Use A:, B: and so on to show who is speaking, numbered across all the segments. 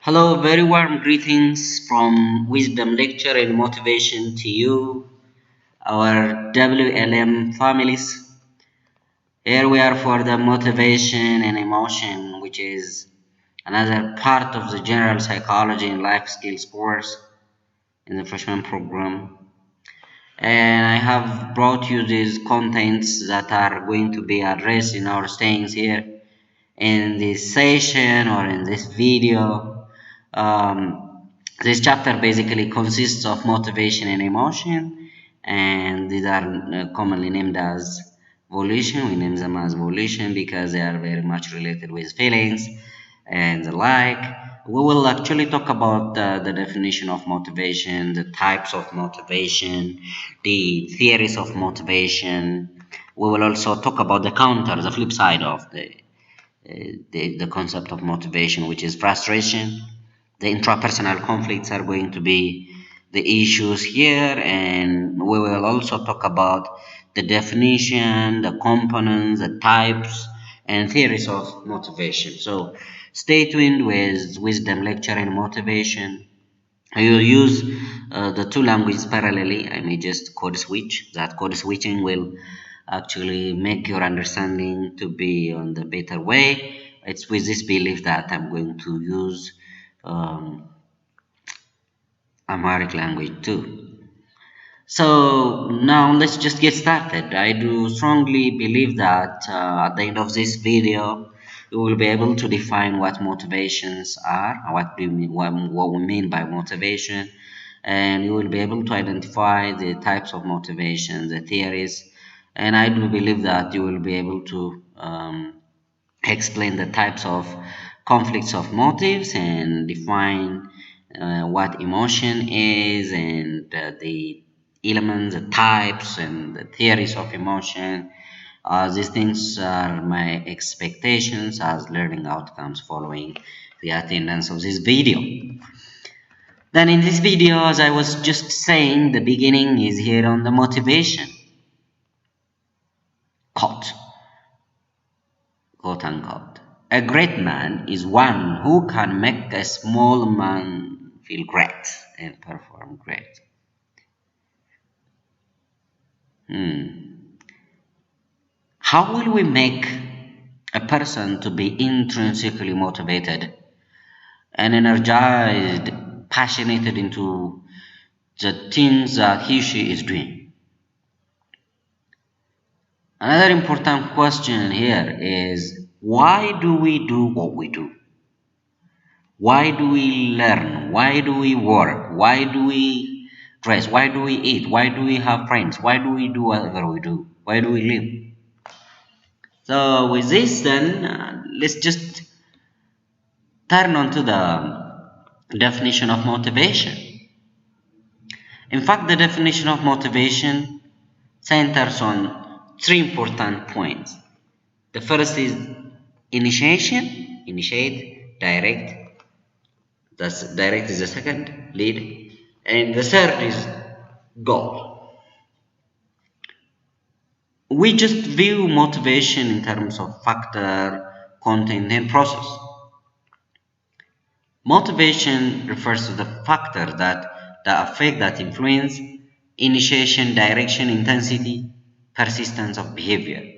A: Hello, very warm greetings from Wisdom Lecture and Motivation to you, our WLM families. Here we are for the motivation and emotion, which is another part of the general psychology and life skills course in the freshman program. And I have brought you these contents that are going to be addressed in our stayings here in this session or in this video. This chapter basically consists of motivation and emotion, and these are commonly named as volition. We name them as volition because they are very much related with feelings and the like. We will actually talk about the definition of motivation, the types of motivation, the theories of motivation. We will also talk about the counter, the flip side of the concept of motivation, which is frustration. The intrapersonal conflicts are going to be the issues here, and we will also talk about the definition, the components, the types, and theories of motivation. So stay tuned with Wisdom Lecture and Motivation. I will use the two languages parallelly. I may just code switch. That code switching will actually make your understanding to be on the better way. It's with this belief that I'm going to use um, Amharic language too. So now let's just get started. I do strongly believe that at the end of this video, you will be able to define what motivations are, what we mean by motivation, and you will be able to identify the types of motivation, the theories, and I do believe that you will be able to explain the types of conflicts of motives and define what emotion is and the elements, the types, and the theories of emotion. These things are my expectations as learning outcomes following the attendance of this video. Then in this video, as I was just saying, the beginning is here on the motivation. Quote, quote unquote. A great man is one who can make a small man feel great and perform great. How will we make a person to be intrinsically motivated and energized, passionate into the things that he she is doing? Another important question here is, why do we do what we do? Why do we learn? Why do we work? Why do we dress? Why do we eat? Why do we have friends? Why do we do whatever we do? Why do we live? So with this then, let's just turn on to the definition of motivation. In fact, the definition of motivation centers on three important points. The first is initiation, initiate, direct. That's direct is the second, lead. And the third is goal. We just view motivation in terms of factor, content, and process. Motivation refers to the factor that affect, that influence, initiation, direction, intensity, persistence of behavior.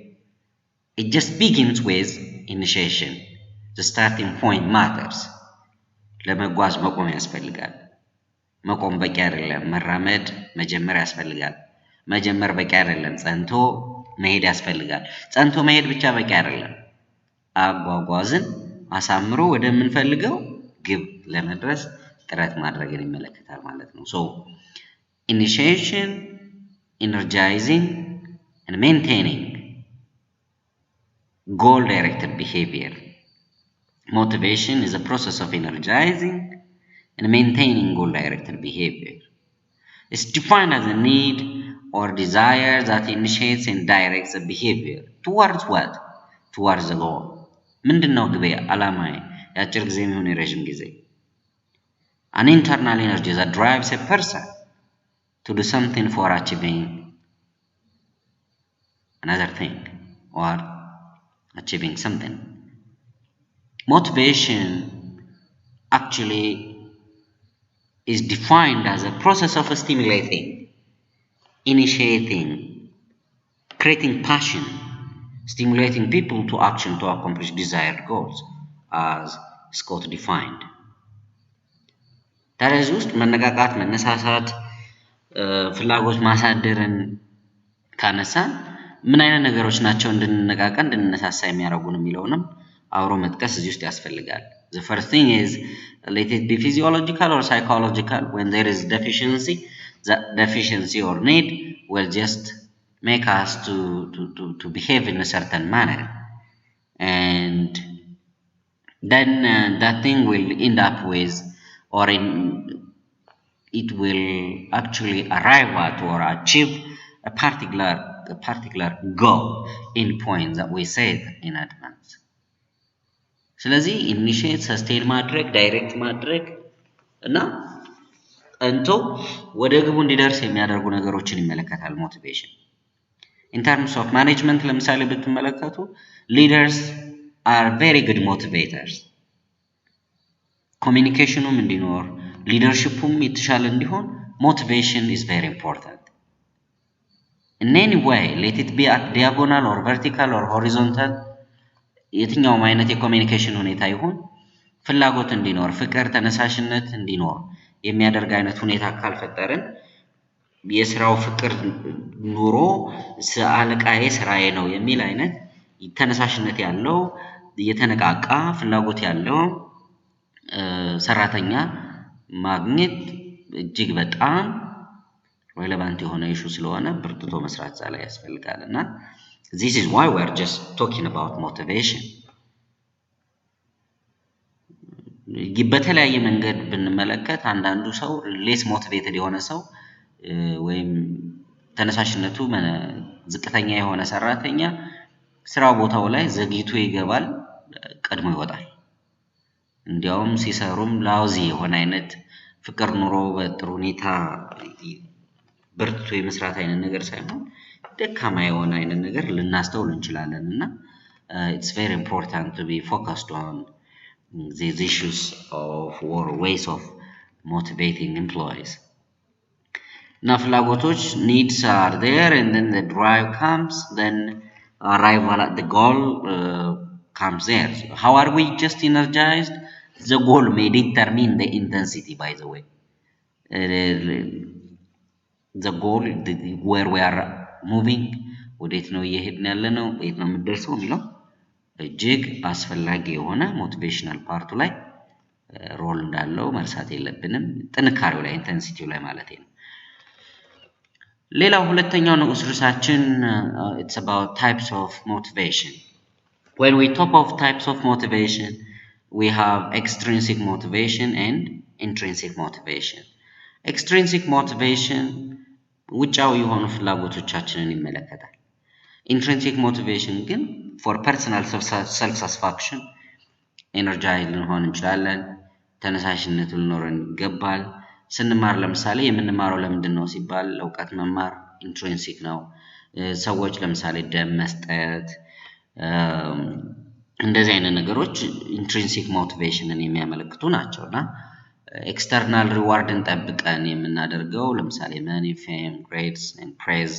A: It just begins with initiation. The starting point matters. ለመጓዝ መቆም ያስፈልጋል። መቆም በቂ አይደለም። መራመድ መጀመር ያስፈልጋል። መጀመር በቂ አይደለም። ጸንቶ መሄድ ያስፈልጋል። ጸንቶ መሄድ ብቻ በቂ አይደለም። አጓጓዝን አሳምሮ ወደምንፈልገው ግብ ለመድረስ ጥረት ማድረግን ይመለከታል ማለት ነው። So initiation, energizing, and maintaining goal-directed behavior. Motivation is a process of energizing and maintaining goal-directed behavior. It's defined as a need or desire that initiates and directs a behavior. Towards what? Towards the goal. ምንድነው ግቤ? ዓላማዬ የአጭር ጊዜ የሚሆን የረዥም ጊዜ? An internal energy that drives a person to do something for achieving another thing or achieving something. Motivation actually is defined as a process of stimulating, initiating, creating passion, stimulating people to action to accomplish desired goals, as Scott defined. ታዲያ እዚህ ውስጥ መነቃቃት፣ መነሳሳት፣ ፍላጎት ማሳደርን ካነሳን ምን አይነት ነገሮች ናቸው እንድንነቃቃ እንድንነሳሳ የሚያደርጉን የሚለውንም አብሮ መጥቀስ እዚህ ውስጥ ያስፈልጋል። The first thing is, let it be physiological or psychological. When there is deficiency, that deficiency or need will just make us to behave in a certain manner, and then that thing will end up with, or it will actually arrive at or achieve a particular goal in point that we set in advance. ስለዚህ ኢኒሺየት ሰስቴን ማድረግ ዳይሬክት ማድረግ እና እንቶ ወደ ግቡ እንዲደርስ የሚያደርጉ ነገሮችን ይመለከታል ሞቲቬሽን። In terms of management ለምሳሌ ብትመለከቱ leaders are very good motivators. ኮሚኒኬሽኑም እንዲኖር ሊደርሺፑም የተሻለ እንዲሆን motivation is very important. In any way, let it be at diagonal or vertical or horizontal, የትኛውም አይነት የኮሚኒኬሽን ሁኔታ ይሁን ፍላጎት እንዲኖር ፍቅር ተነሳሽነት እንዲኖር የሚያደርግ አይነት ሁኔታ ካልፈጠርን የስራው ፍቅር ኑሮ አለቃዬ ስራዬ ነው የሚል አይነት ተነሳሽነት ያለው የተነቃቃ ፍላጎት ያለው ሰራተኛ ማግኘት እጅግ በጣም ሬሌቫንት የሆነ ኢሹ ስለሆነ ብርትቶ መስራት ላይ ያስፈልጋልና this is why we are just talking about motivation. በተለያየ መንገድ ብንመለከት አንዳንዱ ሰው ሌስ ሞቲቬትድ የሆነ ሰው ወይም ተነሳሽነቱ ዝቅተኛ የሆነ ሰራተኛ ስራ ቦታው ላይ ዘግይቶ ይገባል፣ ቀድሞ ይወጣል። እንዲያውም ሲሰሩም ላውዚ የሆነ አይነት ፍቅር ኑሮ በጥሩ ሁኔታ ብርቱ የመስራት አይነት ነገር ሳይሆን ደካማ የሆነ አይነት ነገር ልናስተውል እንችላለንና it's very important to be focused on these issues of or ways of motivating employees. Now ፍላጎቶች needs are there, and then the drive comes, then arrival at the goal comes there. So how are we just energized? The goal may determine the intensity, by the way. The goal, where we are moving, ወዴት ነው እየሄድን ያለነው፣ ወዴት ነው የምንደርሰው የሚለው እጅግ አስፈላጊ የሆነ ሞቲቬሽናል ፓርቱ ላይ ሮል እንዳለው መርሳት የለብንም። ጥንካሬው ላይ ኢንቴንሲቲው ላይ ማለት ነው። ሌላው ሁለተኛው ንዑስ ርዕሳችን it's about types of motivation. When we talk of types of motivation, we have extrinsic motivation and intrinsic motivation. Extrinsic motivation ውጫዊ የሆኑ ፍላጎቶቻችንን ይመለከታል። Intrinsic motivation ግን for personal self satisfaction energize ልንሆን እንችላለን፣ ተነሳሽነት ሊኖረን ይገባል። ስንማር ለምሳሌ የምንማረው ለምንድን ነው ሲባል እውቀት መማር ኢንትሪንሲክ ነው። ሰዎች ለምሳሌ ደም መስጠት እንደዚህ አይነት ነገሮች ኢንትሪንሲክ ሞቲቬሽንን የሚያመለክቱ ናቸውና ኤክስተርናል ሪዋርድን ጠብቀን የምናደርገው ለምሳሌ መኒ፣ ፌም፣ ግሬድስ ኤንድ ፕሬዝ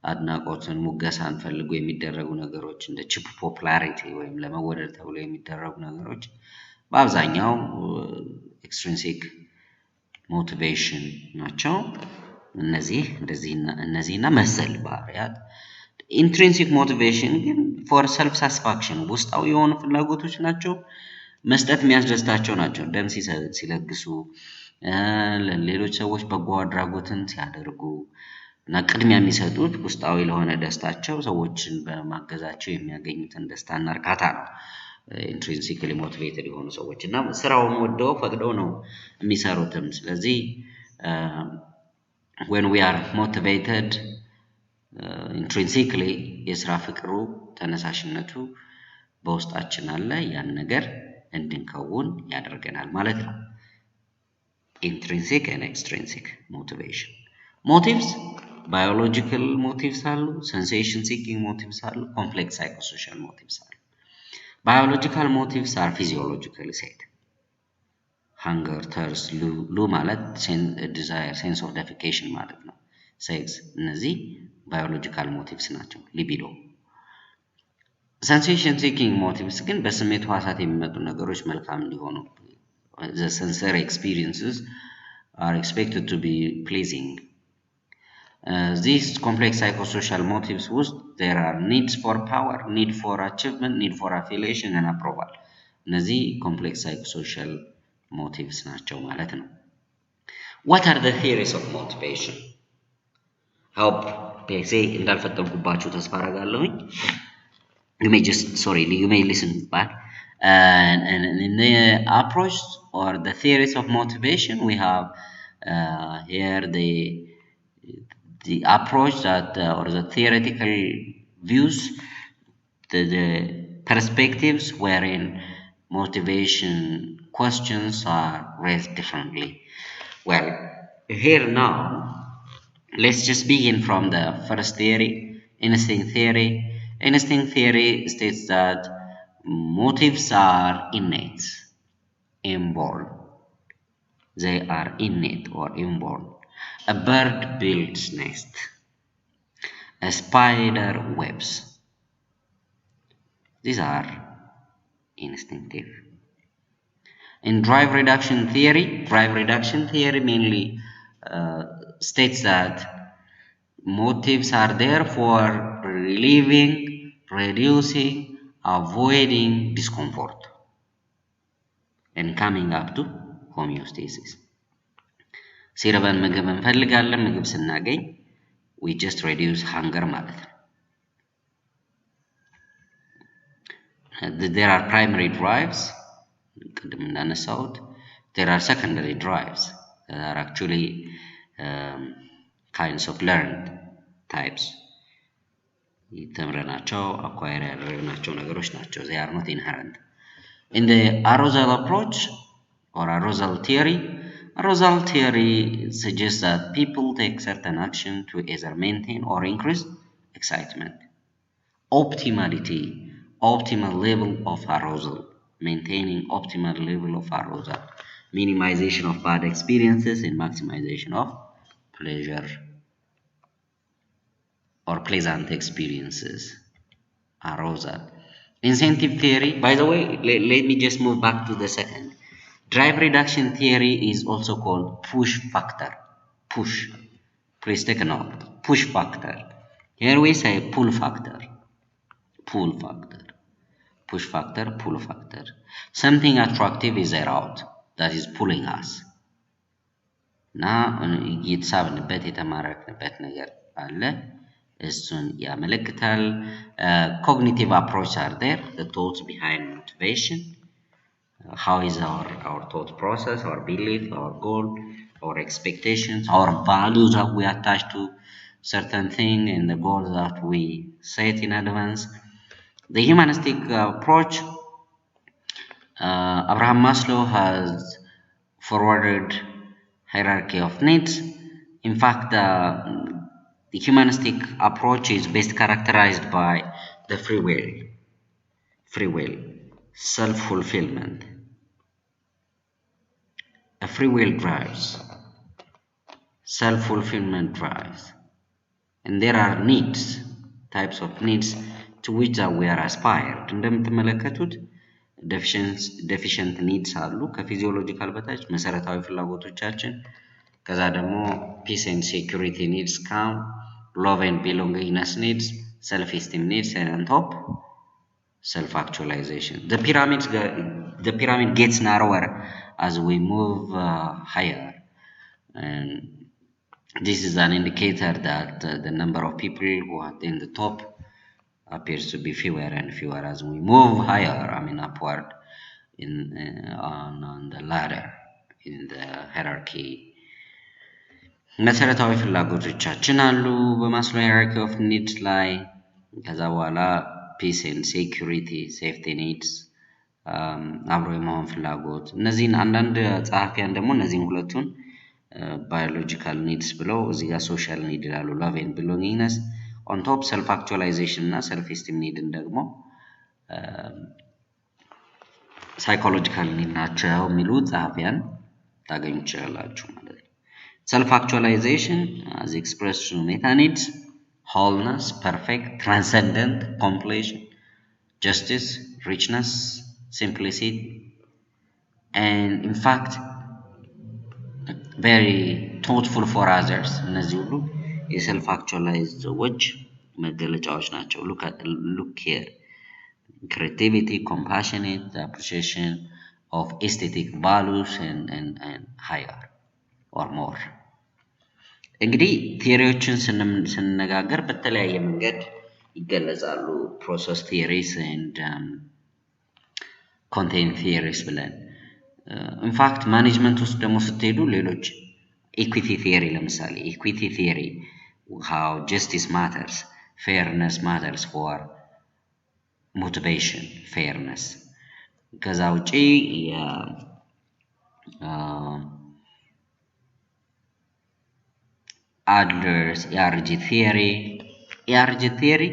A: አድናቆትን ሙገሳን ፈልጎ የሚደረጉ ነገሮች እንደ ቺፕ ፖፑላሪቲ ወይም ለመወደድ ተብሎ የሚደረጉ ነገሮች በአብዛኛው ኤክስትሪንሲክ ሞቲቬሽን ናቸው። እነዚህና መሰል ባህሪያት። ኢንትሪንሲክ ሞቲቬሽን ግን ፎር ሰልፍ ሳቲስፋክሽን ውስጣዊ የሆኑ ፍላጎቶች ናቸው። መስጠት የሚያስደስታቸው ናቸው። ደም ሲለግሱ፣ ለሌሎች ሰዎች በጎ አድራጎትን ሲያደርጉ እና ቅድሚያ የሚሰጡት ውስጣዊ ለሆነ ደስታቸው ሰዎችን በማገዛቸው የሚያገኙትን ደስታና እርካታ ነው። ኢንትሪንሲክሊ ሞቲቬትድ የሆኑ ሰዎች እና ስራውን ወደው ፈቅደው ነው የሚሰሩትም። ስለዚህ when we are motivated intrinsically የስራ ፍቅሩ ተነሳሽነቱ በውስጣችን አለ፣ ያን ነገር እንድንከውን ያደርገናል ማለት ነው። intrinsic and extrinsic motivation. Motives, biological motives አሉ፣ sensation seeking motives አሉ፣ complex psychosocial motives አሉ። Biological motives are physiologically set. hunger, thirst, lu ማለት desire, sense of defecation ማለት ነው። sex እነዚህ biological motives ናቸው። libido sensation seeking motives ግን በስሜት ሕዋሳት የሚመጡ ነገሮች መልካም እንዲሆኑ the sensory experiences are expected to be pleasing. These complex psychosocial motives ውስጥ there are needs for power, need for achievement, need for affiliation and approval. እነዚህ complex psychosocial motives ናቸው ማለት ነው። What are the theories of motivation? Hope say እንዳልፈጠንኩባችሁ ተስፋ አደርጋለሁኝ። You may listen back. And in the approach or the theories of motivation, we have here the approach that or the theoretical views, the perspectives wherein motivation questions are raised differently. Well, here now, let's just begin from the first theory, instinct theory. Instinct theory states that motives are innate, inborn. They are innate or inborn. A bird builds nest. A spider weaves. These are instinctive. In drive reduction theory mainly states that motives are there for relieving, reducing, avoiding discomfort and coming up to homeostasis. ሲርበን ምግብ እንፈልጋለን ምግብ ስናገኝ we just reduce hunger ማለት ነው። There are primary drives ቅድም እንዳነሳሁት there are secondary drives that are actually kinds of learned types ተምረናቸው acquire ያደረግናቸው ነገሮች ናቸው። They are not inherent. In the arousal approach or arousal theory suggests that people take certain action to either maintain or increase excitement. Optimal level of arousal, maintaining optimal level of arousal, minimization of bad experiences and maximization of pleasure or pleasant experiences. Arousal. Incentive theory, by the way, let me just move back to the second. Drive reduction theory is also called push factor. Push. Please take a note. Push factor. Here we say pull factor. Pull factor. Push factor, pull factor. Something attractive is around that is pulling us. Now, የተሳብንበት የተማረክንበት ነገር አለ እሱን ያመለክታል። Cognitive approach are there, the thoughts behind motivation. How is our thought process, our belief, our goal, our expectations, our values that we attach to certain thing and the goals that we set in advance. The humanistic approach, Abraham Maslow has forwarded hierarchy of needs. In fact, the humanistic approach is best characterized by the free will, self-fulfillment. A free will drives, self-fulfillment drives, and there are needs, types of needs to which we are aspired. እንደምትመለከቱት deficient needs አሉ ከፊዚዮሎጂካል በታች መሰረታዊ ፍላጎቶቻችን ከዛ ደግሞ peace and security needs come, love and belongingness needs, self-esteem needs, and on top self-actualization. The pyramid gets narrower as we move higher, and this is an indicator that the number of people who are in the top appears to be fewer and fewer as we move higher, upward on the ladder in the hierarchy. መሰረታዊ ፍላጎቶቻችን አሉ በማስሎ hierarchy of needs ላይ ከዛ በኋላ peace and security, safety needs, አብሮ የመሆን ፍላጎት እነዚህን አንዳንድ ጸሐፊያን ደግሞ እነዚህን ሁለቱን biological needs ብለው እዚህ ጋር social need ይላሉ love and belongingness, on top self actualization እና self esteem need ደግሞ ሳይኮሎጂካል ኒድ ናቸው የሚሉት ጸሐፊያን ታገኙ ትችላላችሁ ማለት ነው። ሰልፍ አክቹዋላይዜሽን as expressed through meta needs, wholeness, perfect, transcendent, completion, justice, richness, simplicity, and in fact very thoughtful for others. እነዚህ ሁሉ የሰልፍ አክቹዋላይዝ ሰዎች መገለጫዎች ናቸው። look here, creativity, compassionate, the appreciation of aesthetic values and higher or more. እንግዲህ ቲዮሪዎችን ስንነጋገር በተለያየ መንገድ ይገለጻሉ። ፕሮሰስ ቲዮሪስ and content theories ብለን ኢንፋክት ማኔጅመንት ውስጥ ደግሞ ስትሄዱ ሌሎች ኢኩዊቲ ቲዮሪ ለምሳሌ ኢኩዊቲ ቲዮሪ how justice matters, fairness matters for motivation, fairness. ከዛ ውጪ Adler's ERG theory,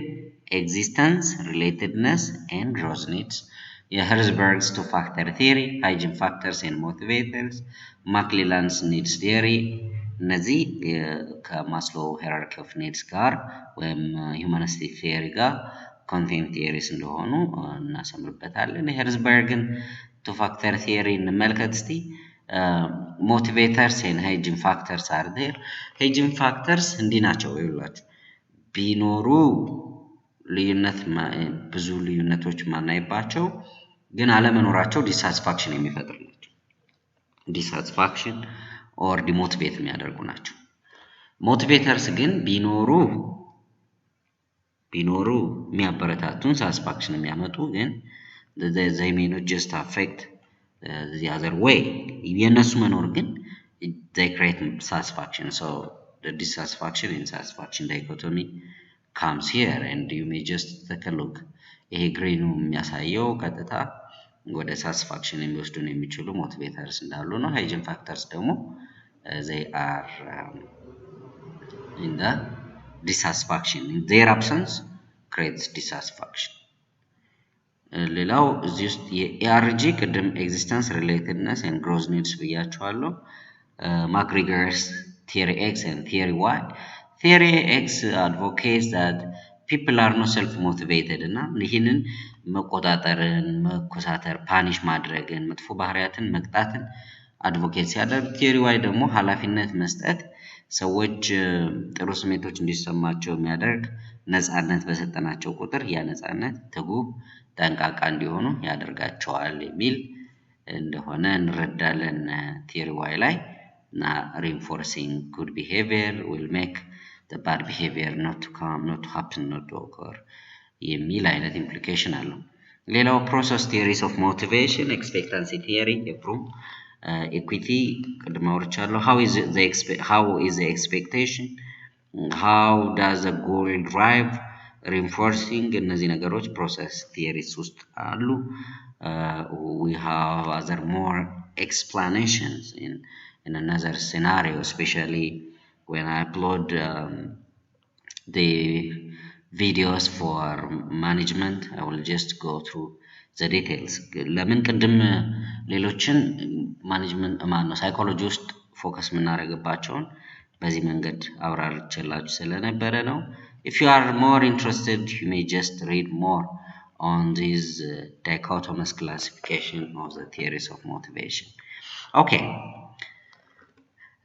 A: existence, relatedness, and gross needs. Herzberg's two-factor theory, hygiene factors and motivators. Maclelland's needs theory. እነዚህ ከማስሎ ሄራርኪ ኦፍ ኒድስ ጋር ወይም ሁማኒስቲክ ቲዮሪ ጋር ኮንቴንት ቲዮሪስ እንደሆኑ እናሰምርበታለን። ሄርዝበርግን two-factor theory እንመልከት እስቲ። motivators and hygiene factors are there. hygiene factors እንዲህ ናቸው ይላችሁ ቢኖሩ ልዩነት ብዙ ልዩነቶች ማናይባቸው ግን አለመኖራቸው ዲሳቲስፋክሽን የሚፈጥር ናቸው። ዲሳቲስፋክሽን ኦር ዲሞቲቬት የሚያደርጉ ናቸው። ሞቲቬተርስ ግን ቢኖሩ የሚያበረታቱን ሳቲስፋክሽን የሚያመጡ ግን they may not just affect the other way. የነሱ መኖር ግን they create satisfaction. So the dissatisfaction and satisfaction dichotomy comes here and you may just take a look. ይሄ ግሪኑ የሚያሳየው ቀጥታ ወደ ሳቲስፋክሽን የሚወስዱን የሚችሉ ሞቲቬተርስ እንዳሉ ነው። ሃይጂን ፋክተርስ ደግሞ they are in the dissatisfaction. In their absence creates dissatisfaction. ሌላው እዚህ ውስጥ የኤአርጂ ቅድም ኤግዚስተንስ ሪሌትድነስ ኤንድ ግሮዝ ኒድስ ብያቸዋለሁ። ማክግሬገርስ ቲዮሪ ኤክስ ኤንድ ቲዮሪ ዋይ። ቲዮሪ ኤክስ advocates that people are not self motivated እና ይህንን መቆጣጠርን፣ መኮሳተር፣ ፓኒሽ ማድረግን፣ መጥፎ ባህሪያትን መቅጣትን አድቮኬት ሲያደርግ፣ ቲዮሪ ዋይ ደግሞ ኃላፊነት መስጠት ሰዎች ጥሩ ስሜቶች እንዲሰማቸው የሚያደርግ ነፃነት በሰጠናቸው ቁጥር ያ ነፃነት ትጉህ ጠንቃቃ እንዲሆኑ ያደርጋቸዋል የሚል እንደሆነ እንረዳለን። ቲዮሪ ዋይ ላይ እና reinforcing good behavior will make the bad behavior not to come, not to happen, not to occur የሚል አይነት ኢምፕሊኬሽን አለው። ሌላው ፕሮሰስ ቲዮሪስ ኦፍ ሞቲቬሽን ኤክስፔክታንሲ ቲዮሪ የፕሩም ኢኩዊቲ ቅድም አውርቻለሁ። how is the expectation, how does the goal drive, reinforcing እነዚህ ነገሮች ፕሮሰስ ቲዮሪስ ውስጥ አሉ። we have other more explanations in another scenario, especially when I upload the videos for management. I will just go through the details. ለምን ቅድም ሌሎችን ማኔጅመንት ማነው ሳይኮሎጂ ውስጥ ፎከስ የምናደርግባቸውን በዚህ መንገድ አብራርቼላችሁ ስለነበረ ነው። if you are more interested you may just read more on this dichotomous classification of the theories of motivation. okay,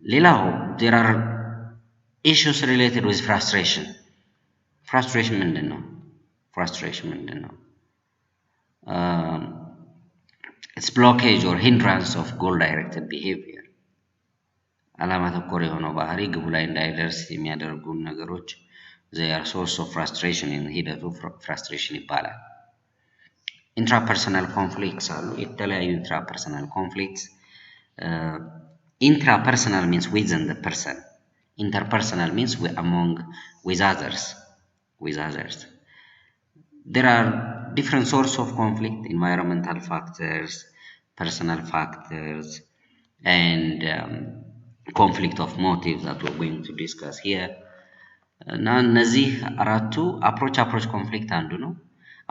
A: ሌላው there are issues related with frustration. frustration ምንድን ነው? it's blockage or hindrance of goal directed behavior. ዓላማ ተኮር የሆነው ባህሪ ግቡ ላይ እንዳይደርስ የሚያደርጉ ነገሮች they are source of frustration and ሂደቱ frustration ይባላል። intrapersonal conflicts አሉ። የተለያዩ intrapersonal conflicts. intrapersonal means within the person. Interpersonal means with others. There are different sources of conflict: environmental factors, personal factors, and conflict of motives that we're going to discuss here. እና እነዚህ አራቱ approach conflict አንዱ ነው።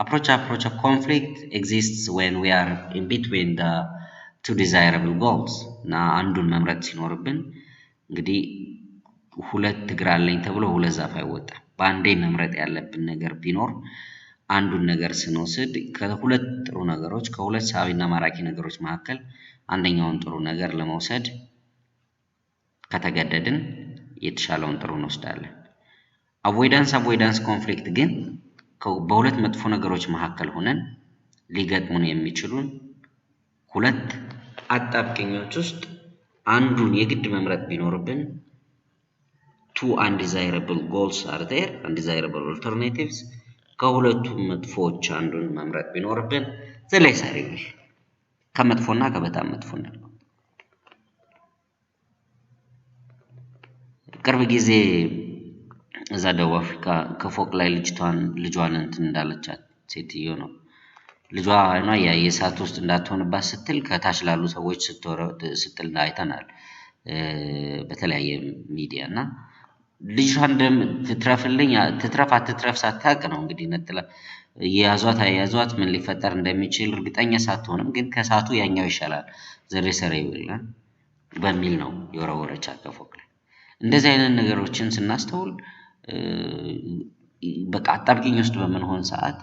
A: approach of conflict exists when we are in between the two desirable goals እና አንዱን መምረጥ ሲኖርብን እንግዲህ ሁለት እግር አለኝ ተብሎ ሁለት ዛፍ አይወጣም በአንዴ መምረጥ ያለብን ነገር ቢኖር አንዱን ነገር ስንወስድ ከሁለት ጥሩ ነገሮች ከሁለት ሳቢና ማራኪ ነገሮች መካከል አንደኛውን ጥሩ ነገር ለመውሰድ ከተገደድን የተሻለውን ጥሩ እንወስዳለን avoidance conflict ግን በሁለት መጥፎ ነገሮች መካከል ሆነን ሊገጥሙን የሚችሉን ሁለት አጣብቂኞች ውስጥ አንዱን የግድ መምረጥ ቢኖርብን two undesirable goals are there undesirable alternatives ከሁለቱም መጥፎች አንዱን መምረጥ ቢኖርብን the lesser evil ከመጥፎና ከበጣም መጥፎ ነው ቅርብ ጊዜ እዛ ደቡብ አፍሪካ ከፎቅ ላይ ልጇን እንትን እንዳለቻት ሴትዮ ነው ልጇ አይኗ የእሳት ውስጥ እንዳትሆንባት ስትል ከታች ላሉ ሰዎች ስትል አይተናል በተለያየ ሚዲያና ልጇን ትትረፍ አትትረፍ ሳታውቅ ነው እንግዲህ ነጥላ የያዟት ምን ሊፈጠር እንደሚችል እርግጠኛ ሳትሆንም ግን ከሳቱ ያኛው ይሻላል ዘሬሰሬ ይላል በሚል ነው የወረወረቻት ከፎቅ ላይ እንደዚህ አይነት ነገሮችን ስናስተውል በቃ አጣብቂኝ ውስጥ በመንሆን ሰዓት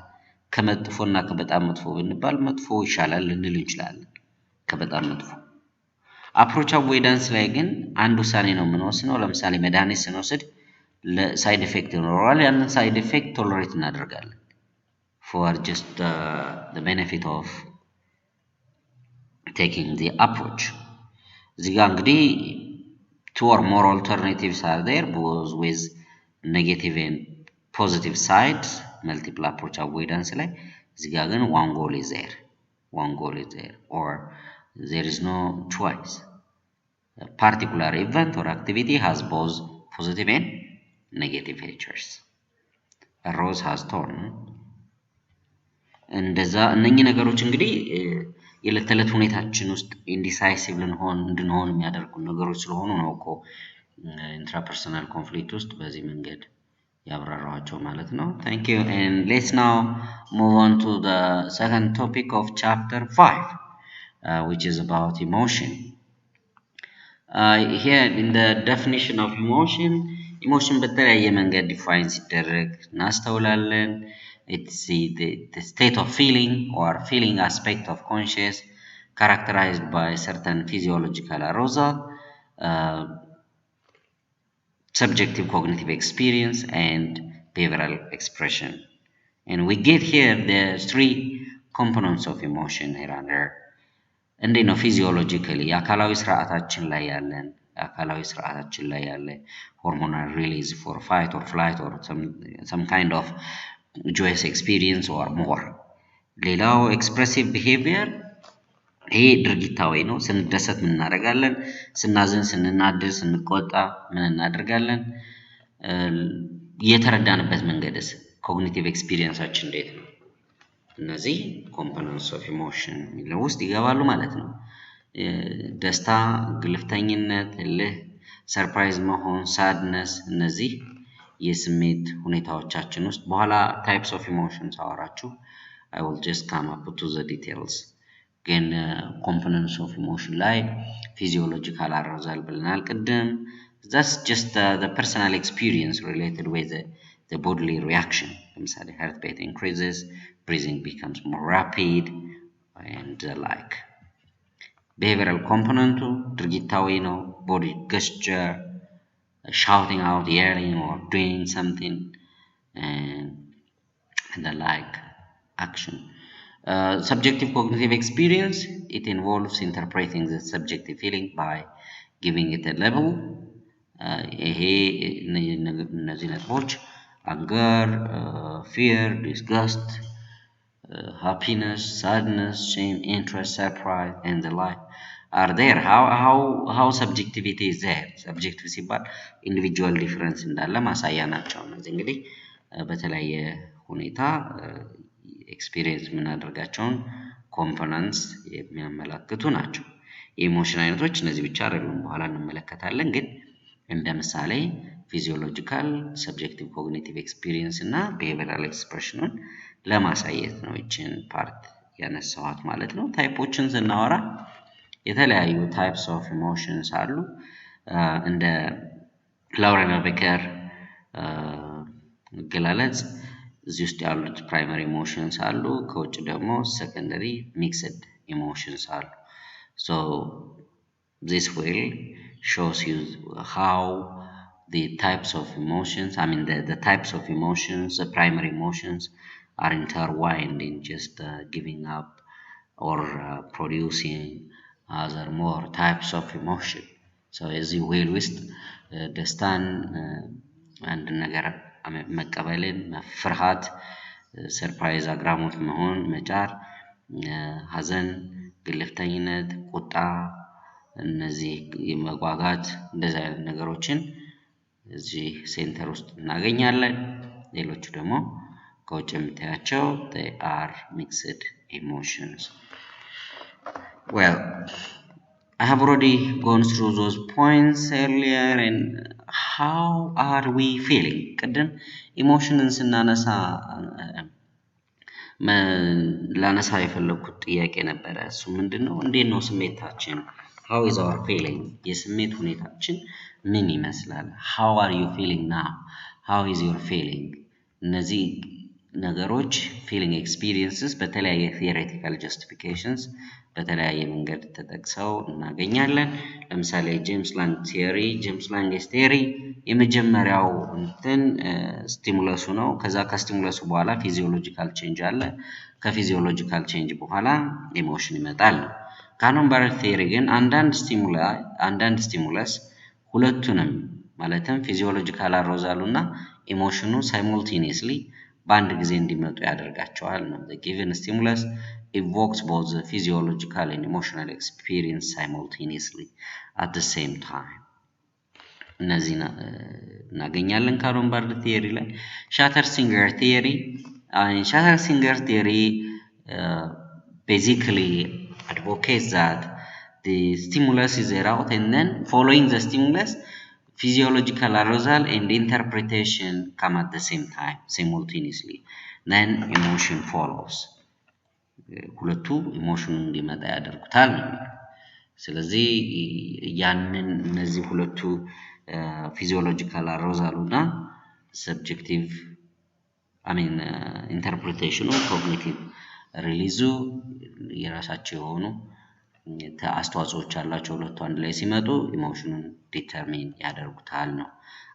A: ከመጥፎና ከበጣም መጥፎ ብንባል መጥፎ ይሻላል ልንል እንችላለን ከበጣም መጥፎ አፕሮች አቮይዳንስ ላይ ግን አንድ ውሳኔ ነው የምንወስነው ለምሳሌ መድኃኒት ስንወስድ ለሳይድ ኢፌክት ይኖረዋል ያንን ሳይድ ኢፌክት ቶለሬት እናደርጋለን for just the benefit of taking the approach እዚህ ጋር እንግዲህ two or more alternatives are there both with negative and positive sides multiple approach avoidance ላይ እዚህ ጋር ግን one goal is there or there is no choice a particular event or activity has both positive and negative features a rose has thorn እንደዛ እነኚህ ነገሮች እንግዲህ የለተለት ሁኔታችን ውስጥ ኢንዲሳይሲቭ እንድንሆን የሚያደርጉ ነገሮች ስለሆኑ ነው እኮ ኢንትራፐርሰናል ኮንፍሊክት ውስጥ በዚህ መንገድ ያብራራዋቸው ማለት ነው thank you and let's now move on to the second topic of chapter 5 which is about emotion here in the definition of emotion በተለያየ መንገድ ዲፋይን ሲደረግ እናስተውላለን it's the state of feeling or feeling aspect of conscious characterized by certain physiological arousal subjective cognitive experience and behavioral expression and we get here the three components of emotion here under and you know physiologically አካላዊ ስርዓታችን ላይ ያለ hormonal release for fight or flight or some kind of joyous experience or more ሌላው expressive behavior ይሄ ድርጊታዊ ነው ስንደሰት ምን እናደርጋለን ስናዝን ስንናደድ ስንቆጣ ምን እናደርጋለን የተረዳንበት መንገድስ cognitive experienceአችን እንዴት ነው እነዚህ components of emotion የሚለው ውስጥ ይገባሉ ማለት ነው ደስታ ግልፍተኝነት ሰርፕራይዝ መሆን sadness እነዚህ የስሜት ሁኔታዎቻችን ውስጥ በኋላ types of emotions አወራችሁ I will just come up to the details ግን components of emotion ላይ physiological arousal ብለናል ቅድም that's just the personal experience related with the bodily reaction ለምሳሌ heart rate increases breathing becomes more rapid and the like behavioral component ድርጊታዊ ነው body gesture shouting out, yelling, or doing something, and the like action. Subjective cognitive experience, it involves interpreting the subjective feeling by giving it a label. Anger, fear, disgust, happiness, sadness, shame, interest, surprise, and the like. Are there how subjectivity is there subjective ሲባል individual difference እንዳለ ማሳያ ናቸው እነዚህ እንግዲህ በተለያየ ሁኔታ ኤክስፒሪየንስ የምናደርጋቸውን ኮምፖነንትስ የሚያመላክቱ ናቸው የኢሞሽን አይነቶች እነዚህ ብቻ አይደሉም በኋላ እንመለከታለን ግን እንደ ምሳሌ ፊዚዮሎጂካል ሰብጀክቲቭ ኮግኒቲቭ ኤክስፒሪየንስ እና ቢሄቪየራል ኤክስፕሬሽኑን ለማሳየት ነው ይችን ፓርት ያነሳኋት ማለት ነው። ታይፖችን ስናወራ የተለያዩ ታይፕስ ኦፍ ኢሞሽንስ አሉ። እንደ ላውረን ቤከር ገላለጽ እዚህ ውስጥ ያሉት ፕራይመሪ ኢሞሽንስ አሉ፣ ከውጭ ደግሞ ሰከንደሪ ሚክስድ ኢሞሽንስ አሉ። So this will shows you how the types of emotions, the types of emotions, the primary emotions are intertwined in just giving up or producing other more types of emotion. So as you will with ደስታን አንድ ነገር መቀበልን፣ መፍርሃት፣ ሰርፕራይዝ አግራሞት መሆን፣ መጫር፣ ሀዘን፣ ግልፍተኝነት፣ ቁጣ፣ እነዚህ የመጓጋት እንደዚህ አይነት ነገሮችን እዚህ ሴንተር ውስጥ እናገኛለን። ሌሎቹ ደግሞ ከውጭ የምታያቸው they are mixed emotions. Well, I have already gone through those points earlier. And how are we feeling? ቅድም ኢሞሽንን ስናነሳ ላነሳ የፈለኩት ጥያቄ ነበረ። እሱ ምንድነው? እንዴት ነው ስሜታችን? how is our feeling? የስሜት ሁኔታችን ምን ይመስላል? how are you feeling now? how is your feeling? እነዚህ ነገሮች feeling experiences በተለያየ theoretical justifications በተለያየ መንገድ ተጠቅሰው እናገኛለን። ለምሳሌ ጄምስ ላንግ ቲዮሪ የመጀመሪያው እንትን ስቲሙለሱ ነው። ከዛ ከስቲሙለሱ በኋላ ፊዚዮሎጂካል ቼንጅ አለ። ከፊዚዮሎጂካል ቼንጅ በኋላ ኢሞሽን ይመጣል። ካኖን ባሬት ቲዮሪ ግን አንዳንድ ስቲሙለስ ሁለቱንም ማለትም ፊዚዮሎጂካል አሮዛሉና ኢሞሽኑ ሳይሞልቴኒየስሊ በአንድ ጊዜ እንዲመጡ ያደርጋቸዋል ነው። the given stimulus evokes both the physiological and emotional experience simultaneously at the same time. እነዚህ እናገኛለን ካኖን ባሬት ቲዮሪ ላይ። ሻተርሲንገር ቲዮሪ basically advocates that the stimulus is aroused and then following the stimulus physiological arousal and interpretation come at the same time simultaneously, then emotion follows. ሁለቱ ኢሞሽኑ እንዲመጣ ያደርጉታል ነው። ስለዚህ ያንን እነዚህ ሁለቱ ፊዚዮሎጂካል አሮዛሉና ሰብጀክቲቭ ኢንተርፕሬቴሽኑ ኮግኒቲቭ ሪሊዙ የራሳቸው የሆኑ አስተዋጽኦዎች አላቸው። ሁለቱ አንድ ላይ ሲመጡ ኢሞሽኑን ዲተርሚን ያደርጉታል ነው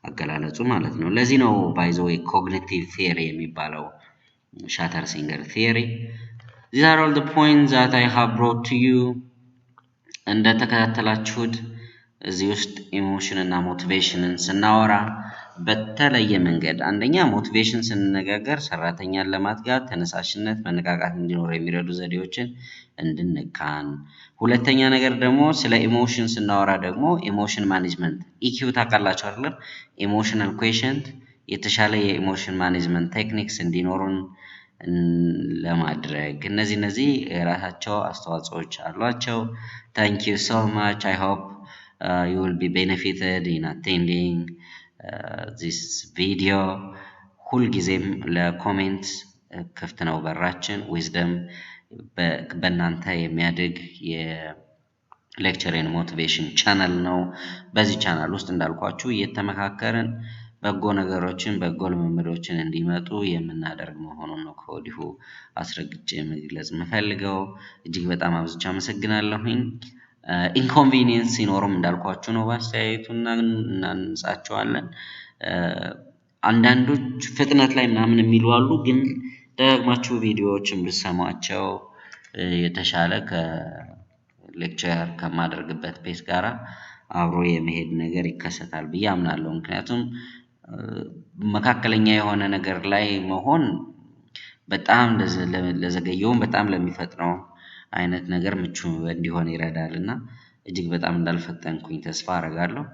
A: አገላለጹ ማለት ነው። ለዚህ ነው ባይ ዘ ዌይ ኮግኒቲቭ ቲዮሪ የሚባለው ሻተርሲንገር ቲዮሪ። These are all the points that I have brought to you. እንደተከታተላችሁት እዚህ ውስጥ ኢሞሽን እና ሞቲቬሽንን ስናወራ በተለየ መንገድ አንደኛ ሞቲቬሽን ስንነጋገር ሰራተኛን ለማትጋት ተነሳሽነት፣ መነቃቃት እንዲኖር የሚረዱ ዘዴዎችን እንድንካን፣ ሁለተኛ ነገር ደግሞ ስለ ኢሞሽን ስናወራ ደግሞ ኢሞሽን ማኔጅመንት ኢኪዩ ታውቃላችሁ አይደል? ኢሞሽናል ኩዌሽንት የተሻለ የኢሞሽን ማኔጅመንት ቴክኒክስ እንዲኖሩን ለማድረግ እነዚህ የራሳቸው አስተዋጽኦዎች አሏቸው። Thank you so much. I hope you will be benefited in attending this video. ሁልጊዜም ለኮሜንት ክፍት ነው በራችን። ዊዝደም በእናንተ የሚያድግ የሌክቸር ኤንድ ሞቲቬሽን ቻናል ነው። በዚህ ቻናል ውስጥ እንዳልኳችሁ እየተመካከርን በጎ ነገሮችን በጎ ልምምዶችን እንዲመጡ የምናደርግ መሆኑን ነው ከወዲሁ አስረግጬ መግለጽ የምፈልገው። እጅግ በጣም አብዝቼ አመሰግናለሁኝ። ኢንኮንቪኒየንስ ሲኖርም እንዳልኳችሁ ነው በአስተያየቱና እናንጻቸዋለን። አንዳንዶች ፍጥነት ላይ ምናምን የሚሉ አሉ፣ ግን ደግማችሁ ቪዲዮዎችን ብትሰሟቸው የተሻለ ከሌክቸር ከማድረግበት ፔስ ጋራ አብሮ የመሄድ ነገር ይከሰታል ብዬ አምናለሁ። ምክንያቱም መካከለኛ የሆነ ነገር ላይ መሆን በጣም ለዘገየው በጣም ለሚፈጥነው አይነት ነገር ምቹ እንዲሆን ይረዳልና እጅግ በጣም እንዳልፈጠንኩኝ ተስፋ አደርጋለሁ።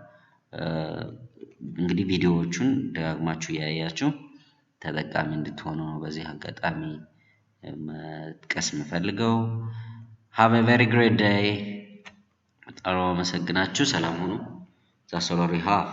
A: እንግዲህ ቪዲዮዎቹን ደግማችሁ ያያችሁ ተጠቃሚ እንድትሆኑ ነው በዚህ አጋጣሚ መጥቀስ የምፈልገው። Have a very great day. በጣም አመሰግናችሁ። ሰላም ሁኑ። That's all we have.